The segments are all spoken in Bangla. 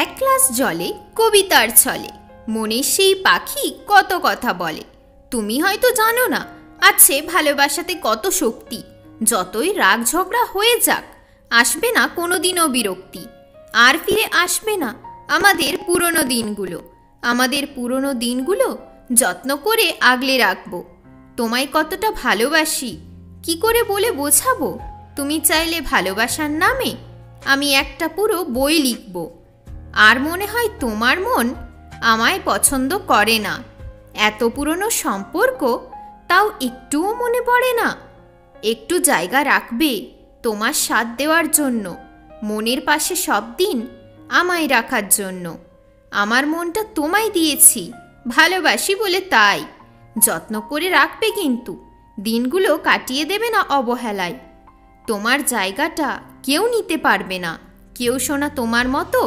এক গ্লাস জলে কবিতার ছলে মনের সেই পাখি কত কথা বলে। তুমি হয়তো জানো না আছে ভালোবাসাতে কত শক্তি। যতই রাগ ঝগড়া হয়ে যাক আসবে না কোনোদিনও বিরক্তি। আর ফিরে আসবে না আমাদের পুরনো দিনগুলো। আমাদের পুরনো দিনগুলো যত্ন করে আগলে রাখবো। তোমায় কতটা ভালোবাসি কি করে বলে বোঝাবো। তুমি চাইলে ভালোবাসার নামে আমি একটা পুরো বই লিখব। আর মনে হয় তোমার মন আমায় পছন্দ করে না। এত পুরনো সম্পর্ক তাও একটুও মনে পড়ে না। একটু জায়গা রাখবে তোমার সাথ দেওয়ার জন্য, মনের পাশে সব দিন আমায় রাখার জন্য। আমার মনটা তোমায় দিয়েছি ভালোবাসি বলে, তাই যত্ন করে রাখবে কিন্তু দিনগুলো কাটিয়ে দেবে না অবহেলায়। তোমার জায়গাটা কেউ নিতে পারবে না, কেউ শোনা তোমার মতো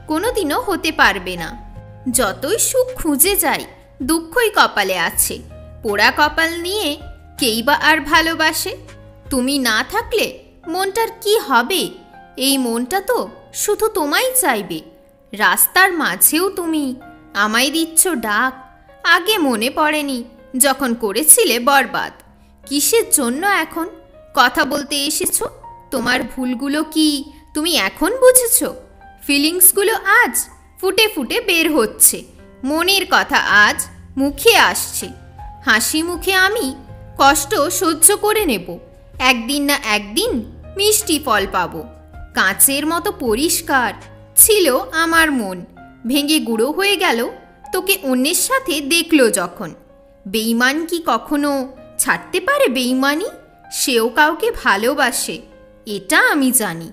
কোনোদিনও হতে পারবে না। যতই সুখ খুঁজে যাই দুঃখই কপালে আছে। পোড়া কপাল নিয়ে কেই বা আর ভালোবাসে। তুমি না থাকলে মনটার কি হবে? এই মনটা তো শুধু তোমায় চাইবে। রাস্তার মাঝেও তুমি আমায় দিচ্ছ ডাক। আগে মনে পড়েনি যখন করেছিলে বরবাদ। কিসের জন্য এখন কথা বলতে এসেছো? তোমার ভুলগুলো কি তুমি এখন বুঝেছো? ফিলিংসগুলো আজ ফুটে ফুটে বের হচ্ছে। মনের কথা আজ মুখে আসছে। হাসি মুখে আমি কষ্ট সহ্য করে নেব। একদিন না একদিন মিষ্টি ফল পাবো। কাঁচের মতো পরিষ্কার ছিল আমার মন, ভেঙে গুঁড়ো হয়ে গেল তোকে অন্যের সাথে দেখলো যখন। বেঈমান কি কখনো ছাড়তে পারে বেঈমানি? সেও কাউকে ভালোবাসে, এটা আমি জানি।